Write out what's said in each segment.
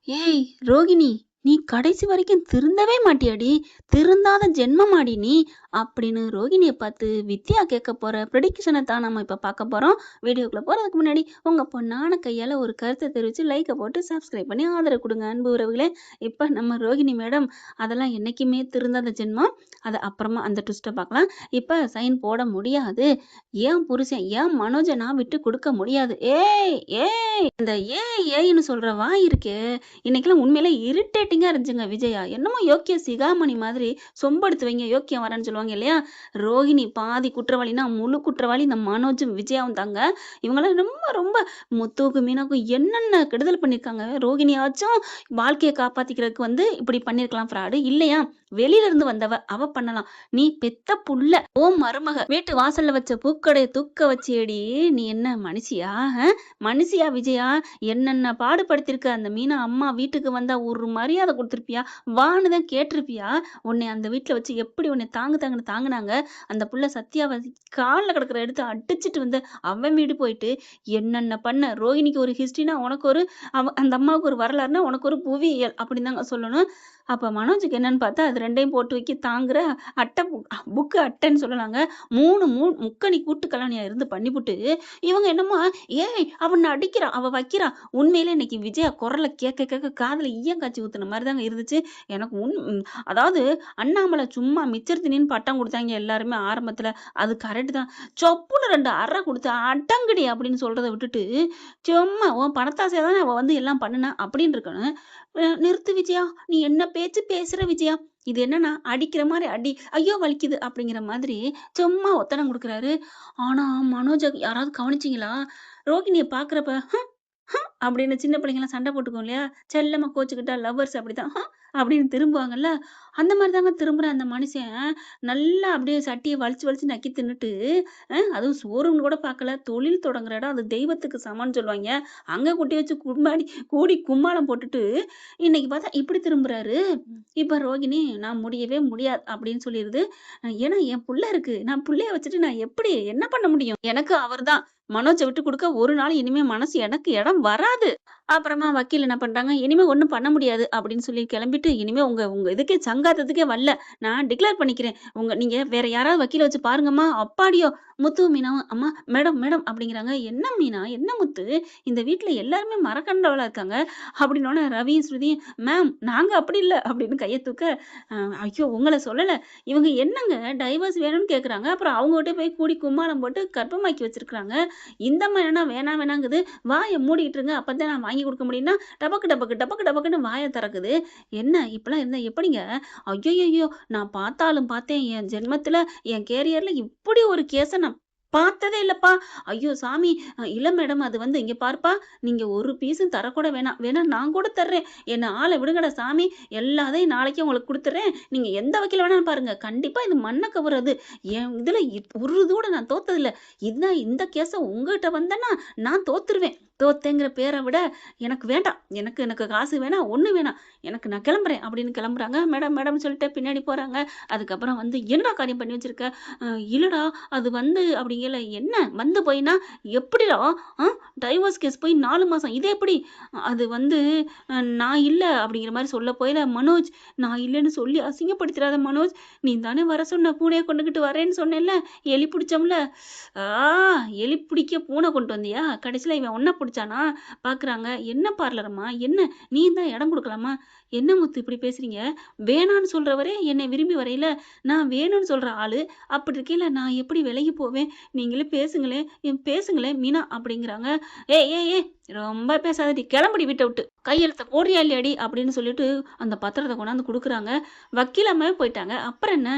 ஏய் ரோகிணி, நீ கடைசி வரைக்கும் திருந்தவே மாட்டியாடி? திருந்தாத ஜென்மமாடி நீ அப்படின்னு ரோகிணியை பார்த்து வித்யா கேட்க போற ப்ரெடிக்ஷனை தான் நம்ம இப்போ பார்க்க போறோம். வீடியோக்குள்ள போறதுக்கு முன்னாடி உங்க பொண்ணான கையால ஒரு கருத்தை தெரிவிச்சு லைக்கை போட்டு சப்ஸ்கிரைப் பண்ணி ஆதரவு கொடுங்க அன்பு உறவுகளே. இப்போ நம்ம ரோகிணி மேடம் அதெல்லாம் என்னைக்குமே திருந்தாத ஜென்மம். அதை அப்புறமா அந்த ட்விஸ்ட்டை பார்க்கலாம். இப்போ சைன் போட முடியாது. ஏன் புருஷன் ஏன் மனோஜை நான் விட்டு கொடுக்க முடியாது? ஏய் ஏய் இந்த ஏன்னு சொல்ற வாய் இருக்கே, இன்னைக்கெல்லாம் உண்மையிலே இரிட்டேட்டிங்கா இருந்துச்சுங்க விஜயா. என்னமோ யோக்கிய சிகாமணி மாதிரி சொம்பெடுத்து வைங்க யோக்கியம் வரேன்னு சொல்லுவாங்க இல்லையா? ரோகிணி பாதி குற்றவாளினா முழு குற்றவாளி இந்த மனோஜும் விஜயாவும் தாங்க. இவங்களாம் ரொம்ப ரொம்ப முத்துவுக்கு மீனாவுக்கும் என்னென்ன கெடுதல் பண்ணியிருக்காங்க. ரோகிணியாச்சும் வாழ்க்கையை காப்பாத்திக்கிறதுக்கு இப்படி பண்ணிருக்கலாம் ஃப்ராடு இல்லையா? வெளியில இருந்து வந்தவ அவ பண்ணலாம். நீ பெத்த புள்ள ஓ மருமக வீட்டு வாசல்ல வச்ச பூக்கடையை தூக்க வச்சேடி. நீ என்ன மனுஷியா? மனுஷியா விஜயா? என்னென்ன பாடுபடுத்திருக்க அந்த மீனா அம்மா வீட்டுக்கு வந்தா ஒரு மரியாதை கொடுத்துருப்பியா? வான்னு தான் கேட்டிருப்பியா? உன்னை அந்த வீட்டுல வச்சு எப்படி உன்னை தாங்குன்னு தாங்குனாங்க. அந்த புள்ள சத்யாவை காலில் கிடக்குற எடுத்து அடிச்சுட்டு வந்து அவன் வீடு போயிட்டு என்னென்ன பண்ண. ரோகிணிக்கு ஒரு ஹிஸ்டரினா உனக்கு ஒரு அந்த அம்மாவுக்கு ஒரு வரலாறுனா உனக்கு ஒரு புவியியல் அப்படின்னு தாங்க சொல்லணும். அப்ப மனோஜுக்கு என்னன்னு பார்த்தா அது ரெண்டையும் போட்டு வைக்க தாங்குற அட்டை புக்கு அட்டைன்னு சொல்லலாங்க. மூணு முக்கணி கூட்டு கல்யாணியா இருந்து பண்ணிவிட்டு இவங்க என்னமோ ஏய் அவன் அடிக்கிறான் அவ வைக்கிறா. உண்மையிலே இன்னைக்கு விஜயா குரலை கேட்க கேட்க காதுல ஈயம் காய்ச்சி ஊத்துன மாதிரி தாங்க இருந்துச்சு எனக்கு. அதாவது அண்ணாமலை சும்மா மிச்சர்த்தினின்னு பட்டம் கொடுத்தாங்க எல்லாருமே ஆரம்பத்துல. அது கரெக்ட் தான். சொப்புன்னு 2 அறை கொடுத்து அடங்குடி அப்படின்னு சொல்றதை விட்டுட்டு சும்மா உன் பணத்தாசையா தானே அவ எல்லாம் பண்ணுனா அப்படின்னு இருக்கணும். நிறுத்து விஜயா, நீ என்ன பேச்சு பேசுற விஜயா? இது என்னன்னா அடிக்கிற மாதிரி அடி, ஐயோ வலிக்குது அப்படிங்கிற மாதிரி சும்மா ஒத்தடம் கொடுக்குறாரு. ஆனா மனோஜ யாராவது கவனிச்சிங்களா? ரோகிணியை பாக்குறப்ப அப்படின்னு சின்ன பிள்ளைங்கலாம் சண்டை போட்டுக்கோம் இல்லையா? செல்லமா கோச்சுக்கிட்டா லவ்வர்ஸ் அப்படிதான் அப்படின்னு திரும்புவாங்கல்ல. அந்த மாதிரி தாங்க திரும்புற அந்த மனுஷன். நல்லா அப்படியே சட்டியை வலிச்சு வலிச்சு நக்கி தின்னுட்டு அதுவும் சோறுன்னு கூட பார்க்கல. தொழில் தொடங்குற இடம் அது தெய்வத்துக்கு சமம்னு சொல்லுவாங்க. அங்க குட்டி வச்சு கூடி கும்மாளம் போட்டுட்டு இன்னைக்கு பார்த்தா இப்படி திரும்புறாரு. இப்ப ரோகிணி நான் முடியவே முடியாது அப்படின்னு சொல்லிடுது. ஏன்னா என் புள்ள இருக்கு. நான் புள்ளைய வச்சுட்டு நான் எப்படி என்ன பண்ண முடியும்? எனக்கு அவர்தான் மனோஜை விட்டு கொடுக்க ஒரு நாள் இனிமே மனசு எனக்கு இடம் வராது. அப்புறமா வக்கீல் என்ன பண்றாங்க, இனிமே ஒண்ணும் பண்ண முடியாது அப்படின்னு சொல்லி கிளம்பிட்டு இனிமே உங்க உங்க இதுக்கே சங்காத்தத்துக்கே வரல. நான் டிக்ளேர் பண்ணிக்கிறேன். நீங்க வேற யாராவது வக்கீல வச்சு பாருங்கம்மா. அப்பாடியோ முத்து மீனாவும் அம்மா மேடம் மேடம் அப்படிங்கிறாங்க. என்ன மீனா என்ன முத்து, இந்த வீட்டுல எல்லாருமே மரக்கண்டவளா இருக்காங்க அப்படின்னோட ரவி ஸ்ருதி மேம் நாங்க அப்படி இல்லை அப்படின்னு கையை தூக்க ஐயோ உங்களை சொல்லல. இவங்க என்னங்க டைவர்ஸ் வேணும்னு கேக்குறாங்க. அப்புறம் அவங்ககிட்ட போய் கூடி கும்மாளம் போட்டு கர்ப்பமாக்கி வச்சிருக்காங்க. இந்த மாதிரி என்ன வேணாங்குது. வாயை மூடிட்டு இருங்க அப்பதான் நான் வாங்கி கொடுக்க முடியும்னா டபக்கு டபக்கு டபக்கு டபக்குன்னு வாயை திறக்குது. என்ன இப்பெல்லாம் இருந்தா எப்படிங்க? ஐயோ நான் பார்த்தாலும் பார்த்தேன் என் ஜென்மத்துல என் கேரியர்ல இப்படி ஒரு கேஸை நான் பார்த்ததே இல்லப்பா. ஐயோ சாமி. இல்ல மேடம் அது இங்க பார்ப்பா, நீங்க ஒரு பீஸும் தரக்கூட வேணா நான் கூட தர்றேன். என்ன ஆளை விடுங்கடா சாமி. எல்லாத்தையும் நாளைக்கு உங்களுக்கு கொடுத்துட்றேன். நீங்க எந்த வக்கீல் வேணாலும் பாருங்க. கண்டிப்பா இது மண்ணை கவுறது. என் இதுல ஒரு இதோட நான் தோத்ததில்ல. இதுதான் இந்த கேஸை உங்ககிட்ட வந்தேன்னா நான் தோத்துருவேன். தோத்தேங்கிற பேரை விட எனக்கு வேண்டாம். எனக்கு காசு வேணாம் ஒண்ணு வேணாம். நான் கிளம்புறேன் அப்படின்னு கிளம்புறாங்க. மேடம் மேடம் சொல்லிட்டு பின்னாடி போறாங்க. அதுக்கப்புறம் என்னடா காரியம் பண்ணி வச்சிருக்க? இல்லடா அது அப்படிங்கல. என்ன போயினா எப்படிடா? டைவர்ஸ் கேஸ் போய் 4 மாசம் இது எப்படி? அது நான் இல்லை அப்படிங்கிற மாதிரி சொல்ல போயில மனோஜ் நான் இல்லைன்னு சொல்லி அசிங்கப்படுத்திடாத மனோஜ். நீ தானே வர சொன்ன பூனையை கொண்டுகிட்டு வரேன்னு சொன்னேன்ல. எலி பிடிச்சோம்ல. எலி பிடிக்க பூனை கொண்டு வந்தியா? கடைசியில இவன் ஒன்ன பிடிச்சானா? பாக்குறாங்க. என்ன பார்லரம்மா என்ன நீ தான் இடம் கொடுக்கலாமா? என்ன முத்து இப்படி பேசுறீங்க? வேணான்னு சொல்றவரே என்னை விரும்பி வரையில நான் வேணும்னு சொல்ற ஆளு. அப்படி இருக்கேல நான் எப்படி விலகி போவேன்? நீங்களே பேசுங்களேன் மீனா அப்படிங்கிறாங்க. ஏ ரொம்ப பேசாதடி, கிளம்படி வீட்டை விட்டு. கையெழுத்த போடுறியா இல்லையாடி அப்படின்னு சொல்லிட்டு அந்த பத்திரத்தை கொண்டாந்து கொடுக்குறாங்க. வக்கீலாமே போயிட்டாங்க. அப்புறம் என்ன?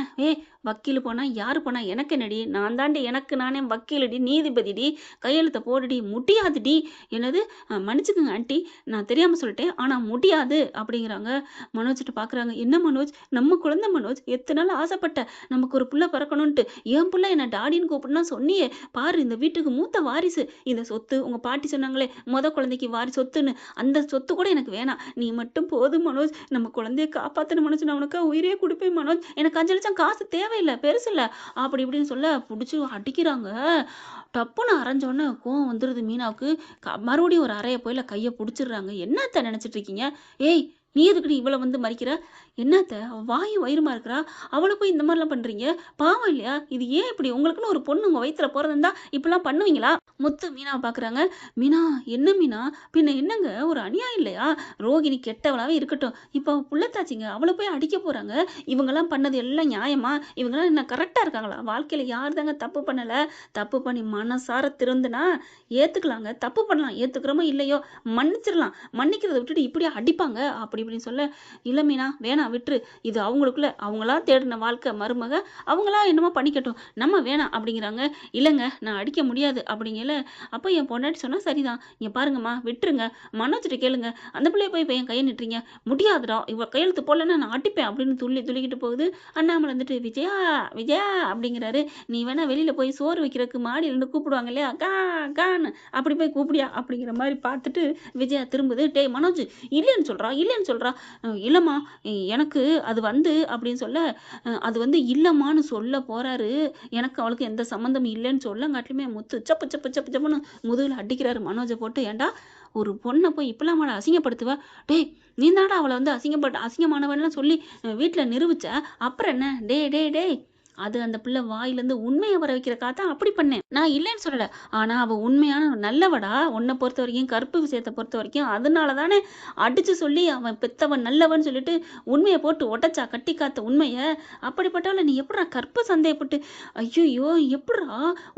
வக்கீல் போனா யாரு போனா எனக்கு என்னடி? நான் தாண்டி எனக்கு நானே வக்கீலடி நீதிபதிடி. கையெழுத்த போடுடி. முடியாதுடி. என்னது? மன்னிச்சுக்குங்க ஆண்டி, நான் தெரியாம சொல்லிட்டேன். ஆனா முடியாது அப்படிங்கிறாங்க. மனோஜ்கிட்ட பாக்குறாங்க. என்ன மனோஜ், நம்ம குழந்தை மனோஜ், எத்தனை நாள் ஆசைப்பட்ட நமக்கு ஒரு புள்ள பிறக்கணும்ட்டு. என் புள்ள என்ன டாடின்னு கூப்பிடணும் சொன்னியே பாரு. இந்த வீட்டுக்கு மூத்த வாரிசு. இந்த சொத்து உங்க பாட்டி சொன்னாங்களே முத குழந்தைக்கு வாரி சொத்துன்னு, அந்த சொத்து கூட எனக்கு வேணாம், நீ மட்டும் போதும் மனோஜ், நம்ம குழந்தைய காப்பாத்தணும் மனோஜ், நான் உனக்கா உயிரே கொடுப்பேன் மனோஜ், எனக்கு 5 லட்சம் காசு தேவையில்லை, பெருசு இல்லை அப்படி இப்படின்னு சொல்ல பிடிச்சி அடிக்கிறாங்க. டப்புன்னு அரைஞ்சோடனே கோவம் வந்துடுது மீனாவுக்கு. மறுபடியும் ஒரு அறைய போயில கையை பிடிச்சிடுறாங்க. என்னத்த நினைச்சிட்டு இருக்கீங்க? ஏய், நீ எதுக்குடி இவ்வளவு வந்து மறிக்கிற? என்னத்த வாயும் வயிறுமா இருக்கிறா, அவளை போய் இந்த மாதிரிலாம் பண்றீங்க? பாவம் இல்லையா? இது ஏன் இப்படி? உங்களுக்குன்னு ஒரு பொண்ணு உங்க வயித்துல பிறந்திருந்தா இப்படிலாம் பண்ணுவீங்களா? முத்து மீனாவை பாக்குறாங்க. மீனா, என்ன மீனா, பின்ன என்னங்க, ஒரு அநியாயம் இல்லையா? ரோகிணி கெட்டவளாவே இருக்கட்டும், இப்ப அவ புள்ளத்தாச்சிங்க, அவளை போய் அடிக்க போறாங்க. இவங்கெல்லாம் பண்ணது எல்லாம் நியாயமா? இவங்கெல்லாம் என்ன கரெக்டா இருக்காங்களா? வாழ்க்கையில யார் தாங்க தப்பு பண்ணல? தப்பு பண்ணி மனசார திருந்துனா ஏத்துக்கலாங்க, தப்பு பண்ணலாம், ஏத்துக்கிறோமோ இல்லையோ மன்னிச்சிடலாம். மன்னிக்கிறத விட்டுட்டு இப்படியே அடிப்பாங்க அப்படி இப்படின்னு சொல்ல, இல்ல மீனா வேணாம், விட்டுரு, இது அவங்களுக்குள்ள அவங்களா தேடின வாழ்க்கை, மருமக அவங்களா என்னமோ பண்ணிக்கட்டும், நம்ம வேணாம் அப்படிங்கிறாங்க. இல்லைங்க, நான் அடிக்க முடியாது அப்படிங்கல. அப்போ என் பொண்டாட்டி சொன்னா சரிதான், இங்க பாருங்கம்மா விட்டுருங்க, மனோஜ்கிட்ட கேளுங்க, அந்த பிள்ளைய போய் இப்போ என் கையை நிட்டுறீங்க, முடியாதுடா, இவ கையெழுத்து போடலன்னா நான் அடிப்பேன் அப்படின்னு துள்ளிக்கிட்டு போகுது. அண்ணாமலை வந்துட்டு விஜயா விஜயா அப்படிங்கிறாரு. நீ வேணா வெளியில போய் சோறு வைக்கிறதுக்கு மாடியில இருந்து கூப்பிடுவாங்க இல்லையா, கா கான்னு அப்படி போய் கூப்பிடியா அப்படிங்கிற மாதிரி பார்த்துட்டு விஜயா திரும்புது. டேய் மனோஜ், இல்லைன்னு சொல்றா. இல்லம்மா, எனக்கு அது வந்து அப்படின்னு சொல்ல, அது வந்து இல்லம்மான்னு சொல்ல போறாரு. எனக்கு அவளுக்கு எந்த சம்மந்தமும் இல்லைன்னு சொல்லங்காட்டிலுமே முத்து சப்பு சப்பு சப்பு சப்புன்னு முதுகுல அடிக்கிறாரு மனோஜை போட்டு. ஏண்டா, ஒரு பொண்ணை போய் இப்பெல்லாம் அவளை அசிங்கப்படுத்துவ? டேய், நீ தாண்டா அவளை வந்து அசிங்கமானவன்லாம் சொல்லி வீட்டில் நிரூபிச்ச, அப்புறம் என்ன? டே டே டேய், அது அந்த பிள்ளை வாயிலேருந்து உண்மையை வர வைக்கிறக்காக தான் அப்படி பண்ணேன், நான் இல்லைன்னு சொல்லலை. ஆனால் அவள் உண்மையான நல்லவடா, உன்னை பொறுத்த வரைக்கும், கருப்பு விஷயத்தை பொறுத்த வரைக்கும். அதனால தானே அடித்து சொல்லி அவன் பெத்தவன் நல்லவன் சொல்லிட்டு உண்மையை போட்டு உடச்சா, கட்டி காத்த உண்மையை. அப்படிப்பட்டவளை நீ எப்படா கற்பு சந்தேகப்பட்டு? ஐயோ, எப்படா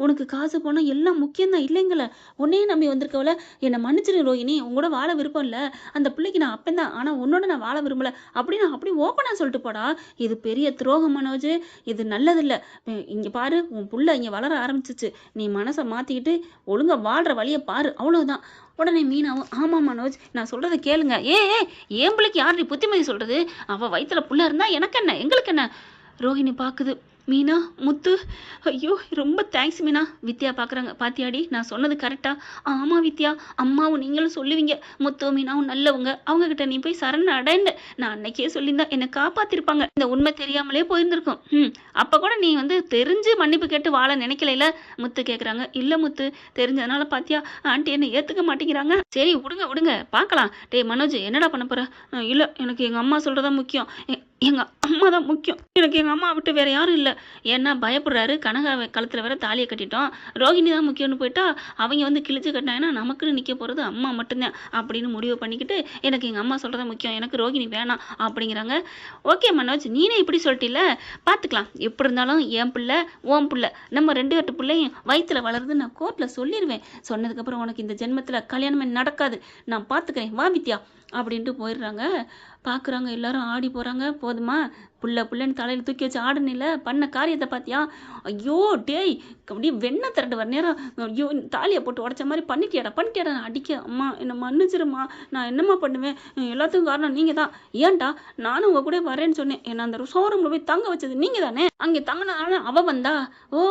உனக்கு காசு போனால் எல்லாம் முக்கியம்தான் இல்லைங்கள? உன்னையே நம்பி வந்திருக்கவள என்னை மன்னிச்சிரு ரோகிணி, உங்களோட வாழ விருப்பம் இல்லை, அந்த பிள்ளைக்கு நான் அப்பந்தான், ஆனால் உன்னோட நான் வாழ விரும்பலை அப்படின்னு அப்படி ஓப்பனாக சொல்லிட்டு போடா. இது பெரிய துரோகம் மனோஜ், இது நல்லதில்லை. இங்கே பாரு, உன் புள்ள இங்கே வளர ஆரம்பிச்சிச்சு, நீ மனசை மாற்றிக்கிட்டு ஒழுங்கா வாழ்கிற வழியை பாரு, அவ்வளோதான். உடனே மீனாவும், ஆமா மனோஜ், நான் சொல்றதை கேளுங்க. ஏன் பிள்ளைக்கு யார் நீ புத்திமதி சொல்றது? அவள் வயிற்றுல புள்ள இருந்தா எனக்கு என்ன, எங்களுக்கு என்ன? ரோஹிணி பார்க்குது. மீனா, முத்து, ஐயோ ரொம்ப தேங்க்ஸ் மீனா. வித்யா பார்க்குறாங்க. பாத்தியாடி, நான் சொன்னது கரெக்டா? ஆமாம் வித்யா, அம்மாவும் நீங்களும் சொல்லுவீங்க, முத்து மீனாவும் நல்லவங்க, அவங்கக்கிட்ட நீ போய் சரண் அடைந்து நான் அன்னைக்கே சொல்லியிருந்தா என்னை காப்பாற்றிருப்பாங்க, இந்த உண்மை தெரியாமலே போயிருந்திருக்கும். அப்போ கூட நீ வந்து தெரிஞ்சு மன்னிப்பு கேட்டு வாழ நினைக்கல முத்து கேட்குறாங்க. இல்லை முத்து, தெரிஞ்சதுனால பாத்தியா ஆண்டி என்னை ஏற்றுக்க மாட்டேங்கிறாங்க. சரி விடுங்க பார்க்கலாம். டேய் மனோஜ், என்னடா பண்ண போற? இல்லை, எனக்கு எங்கள் அம்மா சொல்கிறதா முக்கியம், எங்கள் அம்மா தான் முக்கியம், எனக்கு எங்கள் அம்மா விட்டு வேறு யாரும் இல்லை. ஏன்னா பயப்படுறாரு, கனகா கழுத்தில் வேற தாலியை கட்டிட்டோம், ரோகிணி தான் முக்கியம்னு போயிட்டா அவங்க வந்து கிழிச்சு கட்டினாங்கன்னா நமக்குன்னு நிற்க போகிறது அம்மா மட்டும்தான் அப்படின்னு முடிவு பண்ணிக்கிட்டு, எனக்கு எங்கள் அம்மா சொல்கிறதா முக்கியம், எனக்கு ரோகிணி வேணாம் அப்படிங்கிறாங்க. ஓகே மனோஜ், நீனே இப்படி சொல்லிட்டில்ல, பார்த்துக்கலாம், எப்படி இருந்தாலும் என் பிள்ளை ஓம் பிள்ளை, நம்ம 2 பிள்ளையும் வயிற்றுல வளருது நான் கோர்ட்டில் சொல்லிடுவேன். சொன்னதுக்கப்புறம் உனக்கு இந்த ஜென்மத்தில் கல்யாணமே நடக்காது, நான் பார்த்துக்கிறேன், வா வித்யா அப்படின்ட்டு போயிடுறாங்க. பார்க்குறாங்க, எல்லாரும் ஆடி போகிறாங்க. போதுமா, புள்ளன்னு தலையில் தூக்கி வச்சு ஆடுனில்ல, பண்ண காரியத்தை பார்த்தியா? ஐயோ டேய், அப்படியே வெண்ணெய் திரண்டு வர நேரம் ஐயோ தாலியை போட்டு உடச்ச மாதிரி பண்ணிட்டியாடா நான் அடிக்க. அம்மா என்னை மன்னிச்சிருமா, நான் என்னம்மா பண்ணுவேன், எல்லாத்துக்கும் காரணம் நீங்கள் தான். ஏன்டா, நானும் உங்கள் கூட வரேன்னு சொன்னேன், என்னை அந்த ஷோரூமில் போய் தங்க வச்சது நீங்கள் தானே, அங்கே தங்கினால அவள் வந்தா. ஓ,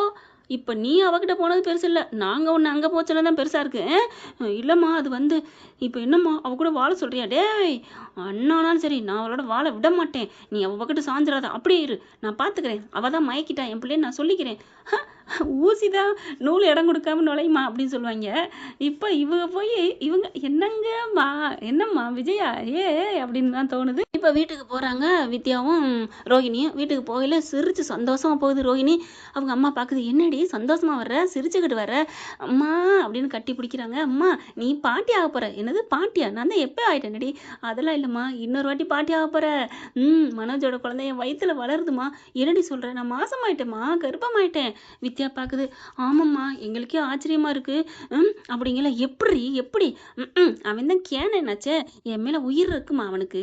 இப்போ நீ அவகிட்ட போனது பெருசு இல்லை, நாங்கள் ஒன்று அங்கே போச்சல தான் பெருசாக இருக்கு. இல்லைம்மா, அது வந்து இப்போ என்னம்மா அவ கூட வாழ சொல்கிறியா? டேய், அண்ணானாலும் சரி, நான் அவளோட வாழ விட மாட்டேன், நீ அவள் பக்கத்து சாஞ்சிடாத, அப்படியே இரு, நான் பார்த்துக்கிறேன், அவள் தான் மயக்கிட்டா என் பிள்ளைன்னு நான் சொல்லிக்கிறேன். ஊசி தான் நூல் இடம் கொடுக்காம நுழையுமா அப்படின்னு சொல்லுவாங்க. இப்போ இவங்க போய் இவங்க என்னம்மா விஜயா அப்படின்னு தான் தோணுது. இப்போ வீட்டுக்கு போகிறாங்க வித்யாவும் ரோகிணியும். வீட்டுக்கு போகல சிரிச்சு சந்தோஷமாக போகுது ரோகிணி. அவங்க அம்மா பார்க்குது, என்னடி சந்தோஷமாக வர்ற, சிரிச்சுக்கிட்டு வர்ற அம்மா அப்படின்னு கட்டி பிடிக்கிறாங்க. அம்மா நீ பாட்டி ஆக போகிற. என்னது பாட்டியா? நான் தான் எப்போ ஆகிட்டேனடி? அதெல்லாம் இல்லைம்மா, இன்னொரு வாட்டி பாட்டி ஆக போகிற. மனோஜோட குழந்தை என் வயிற்றுல வளருதுமா. என்னடி சொல்கிறேன், நான் மாசமாயிட்டேம்மா, கர்ப்பமாயிட்டேன். வித்யா பார்க்குது, ஆமாம்மா எங்களுக்கே ஆச்சரியமாக இருக்குது அப்படிங்கல. எப்படி அவன் தான் கேனேனாச்சே, என் மேலே உயிர் இருக்குமா அவனுக்கு,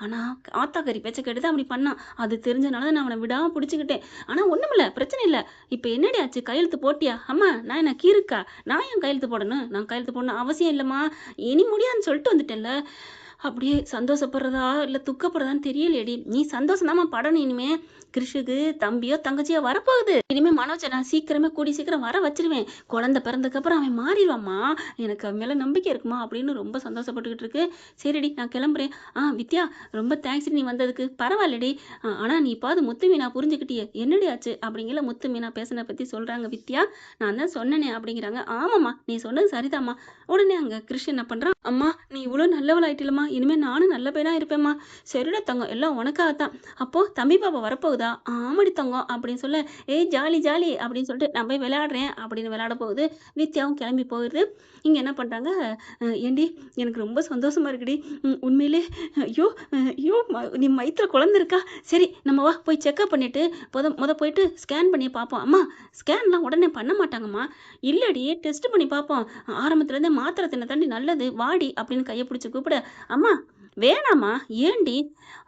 ஆனால் ஆத்தாக்கறி பேச்சை கேட்டு தான் அப்படி பண்ணான், அது தெரிஞ்சனால நான் அவனை விடாமல் பிடிச்சிக்கிட்டேன். ஆனால் ஒன்றுமில்ல, பிரச்சனை இல்லை. இப்போ என்னடி ஆச்சு, கையெழுத்து போட்டியா? அம்மா நான் என்ன கீருக்கா, நான் ஏன் கையெழுத்து போடணும்? நான் கையெழுத்து போடணும் அவசியம் இல்லைம்மா, இனி முடியாதுன்னு சொல்லிட்டு வந்துட்டேன்ல. அப்படியே சந்தோஷப்படுறதா இல்ல துக்கப்படுறதான்னு தெரியலையேடி. நீ சந்தோஷம் படணும் இனிமே. கிருஷுக்கு தம்பியோ தங்கச்சியோ வரப்போகுது. இனிமே மனோஜை நான் சீக்கிரமே கூடி சீக்கிரம் வர வச்சிருவேன். குழந்தை பிறந்ததுக்கு அப்புறம் அவன் மாறிடுவாம்மா. எனக்கு அவன் மேல நம்பிக்கை இருக்குமா அப்படின்னு ரொம்ப சந்தோஷப்பட்டுக்கிட்டு இருக்கு. சரிடி நான் கிளம்புறேன். வித்யா ரொம்ப தேங்க்ஸ் நீ வந்ததுக்கு. பரவாயில்லடி. ஆனா நீ இப்பாவது முத்து மீனா புரிஞ்சுக்கிட்டியே. என்னடி ஆச்சு அப்படிங்கிற முத்து மீனா பேசின பத்தி சொல்றாங்க வித்யா. நான் தான் சொன்னனே அப்படிங்கிறாங்க. ஆமாம்மா நீ சொன்னது சரிதாம்மா. உடனே அங்க கிருஷ் என்ன பண்றான், அம்மா நீ இவ்வளோ நல்லவளாயிட்டிலம்மா, இனிமே நானும் நல்ல பையனா இருப்பேம்மா. சரிடா தங்கம் எல்லாம் உனக்காகத்தான். அப்போ தம்பி பாப்பா வரப்போகுதா? ஆமாடி தங்கம் அப்படின்னு சொல்ல, ஏய் ஜாலி ஜாலி அப்படின்னு சொல்லிட்டு நான் போய் விளையாடுறேன் அப்படின்னு விளையாட போகுது. வித்யாவும் கிளம்பி போகுது. இங்க என்ன பண்றாங்க, ஏண்டி எனக்கு ரொம்ப சந்தோஷமா இருக்குடி. உண்மையிலே ஐயோ ஐயோ நீ வயித்துல குழந்தை இருக்கா? சரி நம்ம வா போய் செக்அப் பண்ணிட்டு முத போயிட்டு ஸ்கேன் பண்ணி பார்ப்போம். அம்மா ஸ்கேன்லாம் உடனே பண்ண மாட்டாங்கம்மா. இல்லடி டெஸ்ட் பண்ணி பார்ப்போம். ஆரம்பத்துலேருந்தே மாத்திரை தின்ன தாண்டி நல்லது வாடி அப்படின்னு கையை பிடிச்சி கூப்பிட, அம்மா வேணாம்மா ஏண்டி?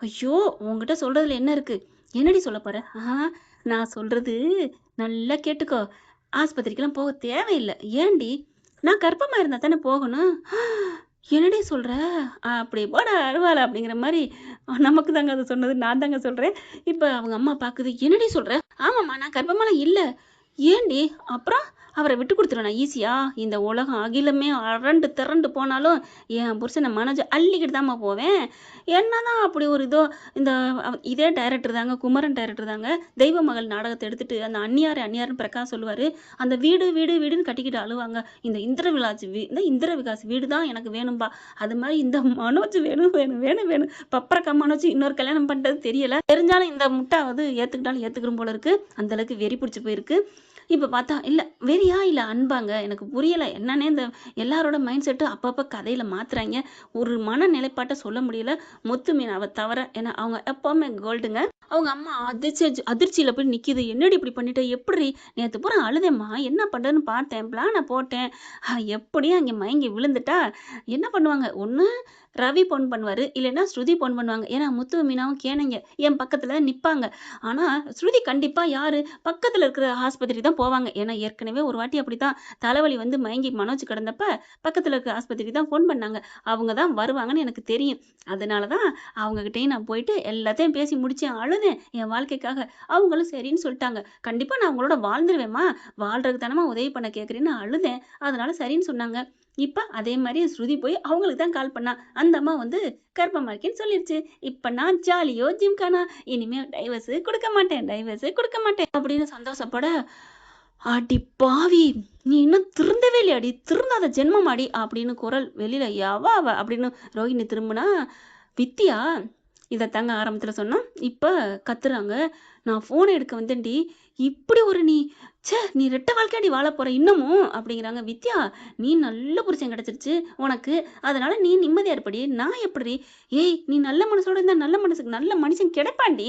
ஐயோ உங்ககிட்ட சொல்றதுல என்ன இருக்கு? என்னடி சொல்ல போற? நான் சொல்றது நல்லா கேட்டுக்கோ. ஆஸ்பத்திரிக்கெல்லாம் போக தேவையில்லை. ஏண்டி? நான் கர்ப்பமா இருந்தா தானே போகணும். என்னடி சொல்ற? அப்படி போட அருவாள அப்படிங்கிற மாதிரி நமக்கு தாங்க அது சொன்னது. நான் தாங்க சொல்றேன். இப்ப அவங்க அம்மா பாக்குது. என்னடி சொல்ற? ஆமாம்மா நான் கர்ப்பமாலாம் இல்ல. ஏண்டி? அப்புறம் அவரை விட்டு கொடுத்துருவேன் ஈஸியா? இந்த உலகம் அகிலமே அரண்டு திரண்டு போனாலும் என் புருஷனை மனோஜை அள்ளிக்கிட்டு தாம்மா போவேன். என்னதான் அப்படி ஒரு இதோ இந்த இதே டைரக்டர் தாங்க, குமரன் டைரக்டர் தாங்க தெய்வ மகள் நாடகத்தை எடுத்துட்டு அந்த அந்நியாருன்னு பிரகாஷ் சொல்லுவாரு. அந்த வீடு வீடு வீடுன்னு கட்டிக்கிட்டு அழுவாங்க. இந்த இந்திர விகாஸ் வீடு தான் எனக்கு வேணும்பா. அது மாதிரி இந்த மனோஜ் வேணும் வேணும் வேணும் வேணும். பப்பரக்கா மனோஜ் இன்னொரு கல்யாணம் பண்றது தெரியல. தெரிஞ்சாலும் இந்த முட்டை ஏத்துக்கிட்டாலும் ஏத்துக்கிறோம் போல இருக்கு. அந்த அளவுக்கு வெறி பிடிச்சி போயிருக்கு. இப்போ பார்த்தா இல்லை வெறியா இல்லை அன்பாங்க எனக்கு புரியலை. என்னன்னே இந்த எல்லாரோட மைண்ட் செட்டு அப்பப்போ கதையில் மாத்துறாங்க. ஒரு மன நிலைப்பாட்டை சொல்ல முடியல முத்து மீனாவை தவிர. ஏன்னா அவங்க எப்போவுமே கோல்டுங்க. அவங்க அம்மா அதிர்ச்சியில் போய் நிற்கிது. என்னடி இப்படி பண்ணிட்ட? எப்படி நேற்று பூரா அழுதேம்மா, என்ன பண்ணுறதுன்னு பார்த்தேன், பிளானை போட்டேன். எப்படியும் அங்கே மயங்கி விழுந்துட்டா என்ன பண்ணுவாங்க? ஒன்று ரவி பொன் பண்ணுவார், இல்லைன்னா ஸ்ருதி பொன் பண்ணுவாங்க. ஏன்னா முத்து மீனாவும் கேனைங்க என் பக்கத்தில் நிற்பாங்க. ஆனால் ஸ்ருதி கண்டிப்பாக யார் பக்கத்தில் இருக்கிற ஆஸ்பத்திரி தான் போவாங்க. ஏன்னா ஏற்கனவே ஒரு வாட்டி அப்படி தான் தலைவலி வந்து மயங்கி மனோஜ் கிடந்தப்ப பக்கத்தில் இருக்கிற ஆஸ்பத்திரி தான் ஃபோன் பண்ணாங்க. அவங்க தான் வருவாங்கன்னு எனக்கு தெரியும். அதனால தான் அவங்ககிட்டையும் நான் போயிட்டு எல்லாத்தையும் பேசி முடிச்சேன். அழுதேன் என் வாழ்க்கைக்காக. அவங்களும் சரின்னு சொல்லிட்டாங்க. கண்டிப்பாக நான் அவங்களோட வாழ்ந்துருவேம்மா, வாழ்றதுக்கு தானமா உதவி பண்ண கேட்குறேன்னு அழுதேன். அதனால சரின்னு சொன்னாங்க. இப்போ அதே மாதிரி ஸ்ருதி போய் அவங்களுக்கு தான் கால் பண்ணா. அந்த அம்மா வந்து கர்ப்பமா இருக்கேன்னு சொல்லிடுச்சு. இப்போ நான் ஜாலியோ ஜிம்கானா, இனிமே டைவர்ஸு கொடுக்க மாட்டேன் அப்படின்னு சந்தோஷப்பட, அடி பாவி நீ இன்னும் திருந்தவே இல்லையாடி, திருந்தாத ஜென்மமாடி அப்படின்னு குரல் வெளியில அவ அப்படின்னு ரோஹிணி திரும்பினா, வித்தியா இதைத்தாங்க ஆரம்பத்தில் சொன்னோம். இப்போ கத்துறாங்க. நான் ஃபோனை எடுக்க வந்தேன்டி, இப்படி ஒரு நீ ரெட்டை வாழ்க்கையாடி வாழ போற இன்னமும் அப்படிங்கிறாங்க. வித்யா நீ நல்ல புருஷன் கிடைச்சிருச்சு உனக்கு, அதனால நீ நிம்மதியா இருப்படி. நான் எப்படி? ஏய் நீ நல்ல மனசோட இருந்தா நல்ல மனுஷன் கிடைப்பாண்டி.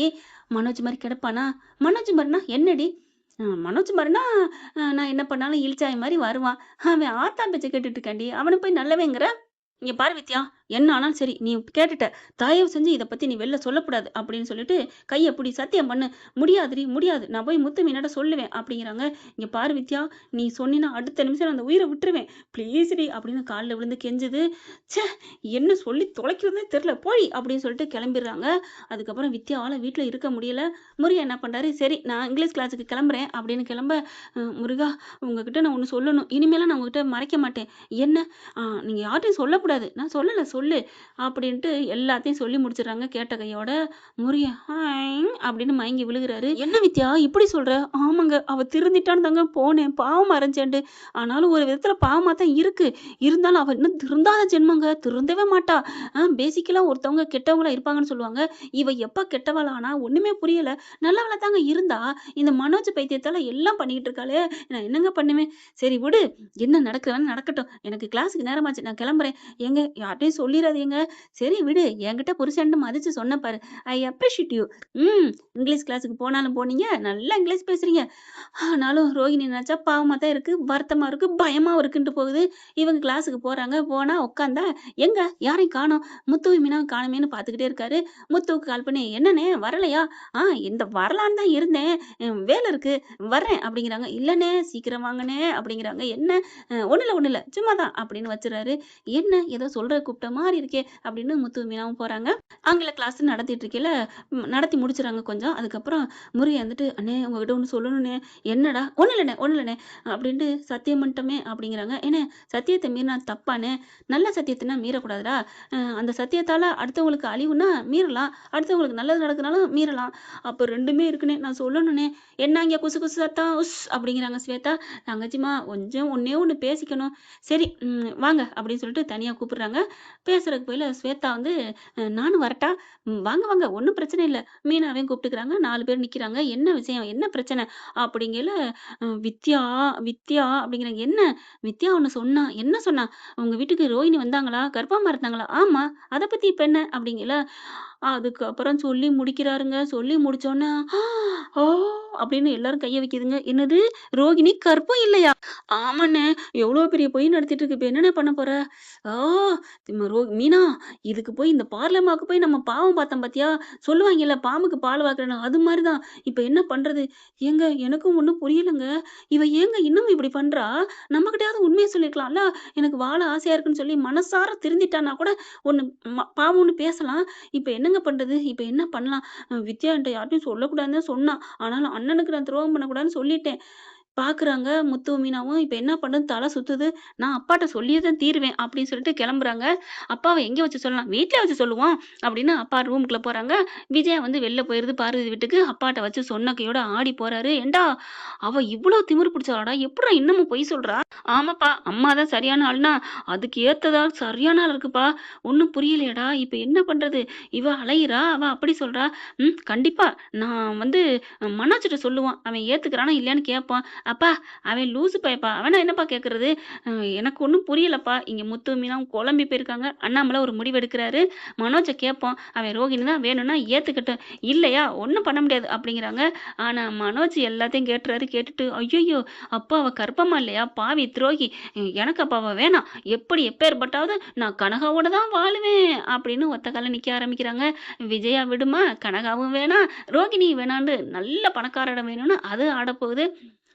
மனோஜ் மாதிரி கிடைப்பானா? மனோஜ் மாதிரினா என்னடி? மனோஜ் மாதிரினா நான் என்ன பண்ணாலும் இழிச்சாய் மாதிரி வருவான். அவன் ஆத்தா பேச்சை கேட்டுட்டு இருக்காண்டி. அவனை போய் நல்லவேங்கிற? இங்க பாரு வித்யா, என்ன ஆனாலும் சரி நீ கேட்டுட்ட, தயவு செஞ்சு இதை பத்தி நீ வெளில சொல்லக்கூடாது அப்படின்னு சொல்லிட்டு கையை பிடி சத்தியம் பண்ணு. முடியாதுடி முடியாது, நான் போய் முத்து மீனாட்ட சொல்லுவேன் அப்படிங்கிறாங்க. இங்க பாரு வித்யா, நீ சொன்னினா அடுத்த நிமிஷம் நான் அந்த உயிரை விட்டுருவேன், ப்ளீஸ்டி அப்படின்னு காலில் விழுந்து கெஞ்சுது. சே என்ன சொல்லி தொலைக்கிறதே தெரில போய் அப்படின்னு சொல்லிட்டு கிளம்பிடுறாங்க. அதுக்கப்புறம் வித்யாவால் வீட்டில் இருக்க முடியல. முருகா என்ன பண்ணுறாரு, சரி நான் இங்கிலீஷ் கிளாஸுக்கு கிளம்புறேன் அப்படின்னு கிளம்ப, முருகா உங்ககிட்ட நான் ஒன்று சொல்லணும், இனிமேலாம் நான் உங்ககிட்ட மறைக்க மாட்டேன். என்ன? நீங்கள் யார்ட்டையும் சொல்லக்கூடாது. நான் சொல்லலை சொல்லு அப்படின்ட்டு எல்லாத்தையும் சொல்லி முடிச்சிடுறாங்க. கேட்ட கையோட முருகன் அப்படின்னு மயங்கி விழுகிறாரு. என்ன வித்யா இப்படி சொல்ற? ஆமாங்க அவ திருந்திட்டான்னு தாங்க போனேன், பாவம் அரைஞ்சேன்ட்டு. ஆனாலும் ஒரு விதத்துல பாவமா தான் இருக்கு. இருந்தாலும் அவ இன்னும் திருந்தாத ஜென்மங்க, திருந்தவே மாட்டா. பேசிக்கெல்லாம் ஒருத்தவங்க கெட்டவங்களா இருப்பாங்கன்னு சொல்லுவாங்க. இவ எப்ப கெட்டவளா ஆனா ஒண்ணுமே புரியல. நல்லவளா தாங்க இருந்தா. இந்த மனோஜ் பைத்தியத்தால எல்லாம் பண்ணிக்கிட்டு இருக்காளே, நான் என்னங்க பண்ணுவேன்? சரி விடு, என்ன நடக்குதுன்னு நடக்கட்டும். எனக்கு கிளாஸுக்கு நேரமாச்சு, நான் கிளம்புறேன். ஏங்க யார்ட்டையும் சொல்லிடாதீங்க. சரி விடு, என்கிட்ட புருஷன்ட்டு மதிச்சு சொன்ன பாரு, ஐ அப்ரிஷியேட் யூ. இங்கிலீஷ் கிளாஸுக்கு போனாலும் போனீங்க, நல்லா இங்கிலீஷ் பேசுறீங்க. ஆனாலும் ரோஹிணி நினைச்சா பாவமா தான் இருக்கு, வருத்தமா இருக்கு, பயமாவும் இருக்குன்ட்டு போகுது. இவங்க கிளாஸுக்கு போறாங்க. போனா உட்காந்தா எங்க யாரையும் காணோம். முத்து மீனாவும் காணுமேன்னு பார்த்துக்கிட்டே இருக்காரு. முத்துவுக்கு கால் பண்ணி, என்னண்ணே வரலையா? இந்த வரலான்னு தான் இருந்தேன், வேலை இருக்கு வர்றேன் அப்படிங்கிறாங்க. இல்லைண்ணே சீக்கிரம் வாங்கண்ணே அப்படிங்கிறாங்க. என்ன? ஒன்றும் இல்லை சும்மா தான் அப்படின்னு வச்சுறாரு. என்ன ஏதோ சொல்ற கூப்பிட்டமா? மாதிரி இருக்கே அப்படின்னு முத்து மீனாவும் போறாங்க. ஆங்கில கிளாஸ் நடத்திட்டு இருக்கையில நடத்தி முடிச்சுறாங்க கொஞ்சம். அதுக்கப்புறம் முருகன் வந்துட்டு, "அண்ணே உங்ககிட்ட ஒண்ணு சொல்லணுண்ணே." "என்னடா?" ஒண்ணும் இல்லண்ணே" அப்படின்ட்டு "சத்தியம் பண்ணிட்டோமே" அப்படிங்கிறாங்க. "ஏண்ணே சத்தியத்த மீறினா தப்பாண்ணே? நல்ல சத்தியத்தனா மீறக்கூடாதுடா. அந்த சத்தியத்தால அடுத்தவங்களுக்கு அழிவுன்னா மீறலாம். அடுத்தவங்களுக்கு நல்லது நடக்குனாலும் மீறலாம். அப்ப 2மே இருக்குண்ணே. நான் சொல்லணுண்ணே." "என்ன இங்க குசு குசு சத்தம்? உஸ்" அப்படிங்கிறாங்க ஸ்வேதா. "தங்கச்சிம்மா கொஞ்சம் ஒண்ணே ஒண்ணு பேசிக்கணும்." "சரி வாங்க" அப்படின்னு சொல்லிட்டு தனியா கூப்பிடுறாங்க. பேசுறதுக்கு பதிலா ஸ்வேதா வந்து, நானும் வரட்டா?" வாங்க வாங்க ஒண்ணும் பிரச்சனை இல்ல." மீனாவையும் கூப்பிட்டுக்கிறாங்க. 4 பேர் நிக்கிறாங்க. "என்ன விஷயம்? என்ன பிரச்சனை?" அப்படிங்கையில, வித்யா வித்யா" அப்படிங்கிறாங்க. "என்ன?" "வித்யா ஒண்ணு சொன்னா." "என்ன சொன்னா?" "உங்க வீட்டுக்கு ரோஹிணி வந்தாங்களா? கர்ப்பமா இருந்தாங்களா?" "ஆமா." "அத பத்தி இப்ப என்ன?" அப்படிங்கையில, அதுக்கப்புறம் சொல்லி முடிக்கிறாருங்க. சொல்லி முடிச்சோனே, "ஆ!" அப்படின்னு எல்லாரும் கைய வைக்குதுங்க. "என்னது? ரோகிணி கர்ப்பம் இல்லையா?" "ஆமாண்ணே. எவ்வளோ பெரிய பொய் நடத்திட்டு இருக்கு. இப்ப என்னண்ணே பண்ண போற?" "ஆ! மீனா, இதுக்கு போய் இந்த பார்லமாக்கு போய் நம்ம பாவம் பார்த்தோம் பாத்தியா? சொல்லுவாங்கல்ல, பாம்புக்கு பால் வார்க்கறன்னு, அது மாரி தான். இப்ப என்ன பண்றது?" "ஏங்க எனக்கும் ஒண்ணும் புரியலங்க. இவ ஏங்க இன்னமும் இப்படி பண்றா? நம்மகிட்டயாவது உண்மைய சொல்லியிருக்கலாம்ல. எனக்கு வாழ ஆசையா இருக்குன்னு சொல்லி மனசார திருந்திட்டான்னா கூட ஒண்ணு பாவம்ன்னு பேசலாம். இப்ப என்னங்க பண்றது? இப்ப என்ன பண்ணலாம்?" வித்யா என்ட்ட யார்ட்டயும் சொல்லக்கூடாதுன்னு தான் சொன்னா. ஆனாலும் அண்ணனுக்கு நான் துரோகம் பண்ணக்கூடாதுன்னு சொல்லிட்டேன்." பாக்குறாங்க முத்துவும், மீனாவும். இப்ப என்ன பண்றதுன்னு தல சுத்துது. நான் அப்பாட்ட சொல்லியே தான் தீருவேன் அப்படின்னு சொல்லிட்டு கிளம்புறாங்க. அப்பாவ எங்க வச்சு சொல்லலாம்? வீட்ல வச்சு சொல்லுவோம் அப்படின்னு அப்பா ரூமுக்குள்ள போறாங்க. விஜயா வந்து வெளில போயிருது பார்வதி வீட்டுக்கு. அப்பாட்ட வச்சு சொன்ன கையோட ஆடி போறாரு. "ஏன்டா அவ இவ்ளோ திமிரு பிடிச்சவளாடா? எப்புட்றா இன்னமும் பொய் சொல்றா?" "ஆமாப்பா, அம்மா தான் சரியான ஆள்னா, அதுக்கு ஏத்ததா சரியான ஆள் இருக்குப்பா. ஒண்ணும் புரியலையேடா. இப்ப என்ன பண்றது? இவ அலையிறா, அவ அப்படி சொல்றா. கண்டிப்பா நான் வந்து மனோஜ்ட்ட சொல்லுவோம். அவன் ஏத்துக்கிறானா இல்லையான்னு கேட்போம்." "அப்பா அவன் லூசு பையப்பா. அவன என்னப்பா கேட்கறது? எனக்கு ஒண்ணும் புரியலப்பா." இங்க முத்து, மீனாவும் குழம்பி போயிருக்காங்க. அண்ணாமலை ஒரு முடிவு எடுக்குறாரு. "மனோஜ கேட்போம். அவன் ரோகிணி தான் வேணும்னா ஏத்துக்கட்டும். இல்லையா ஒண்ணும் பண்ண முடியாது." அப்படிங்கிறாங்க. ஆனா மனோஜ் எல்லாத்தையும் கேட்டுறாரு. கேட்டுட்டு, "ஐயய்யோ! அப்பா அவ கர்ப்பமா இல்லையா? பாவி துரோகி. எனக்கு அப்ப அவ வேணாம். எப்படி எப்பேர்ப்பட்டாவது நான் கனகாவோட தான் வாழுவேன்." அப்படின்னு ஒத்த கால்ல நிக்க ஆரம்பிக்கிறாங்க. விஜயா விடுமா? கனகாவும் வேணாம், ரோகிணியும் வேணான்னு நல்ல பணக்காரரிடம் வேணும்னு அது ஆடப்போகுது.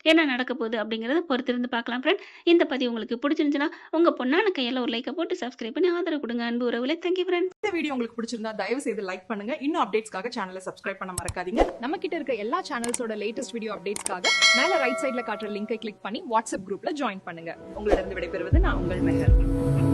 என்ன நடக்க போகுது அப்படிங்கிறத பொறுத்திருந்து பார்க்கலாம் ஃப்ரெண்ட். இந்த பதிவு உங்களுக்கு பிடிச்சிருந்துச்சுன்னா, உங்க பொண்ணான கையால ஒரு லைக்க போட்டு சப்ஸ்கிரைப் பண்ணி ஆதரவு குடுங்க. அன்பு உறவுகளே. Thank you friend. இந்த வீடியோ உங்களுக்கு பிடிச்சிருந்தா தயவு செய்து லைக் பண்ணுங்க. இன்னும் அப்டேட்ஸ்க்காக சேனலை சப்ஸ்கிரைப் பண்ண மறக்காதீங்க. நம்ம கிட்ட இருக்க எல்லா சேனல்ஸோட லேட்டஸ்ட் வீடியோ அப்டேட்ஸ்க்காக மேல ரைட் சைடுல காட்டுற லிங்கை கிளிக் பண்ணி வாட்ஸ்அப் குரூப்ல ஜாயின் பண்ணுங்க. உங்களிடம் விடைபெறுவது நான் உங்கள் மெஹர்.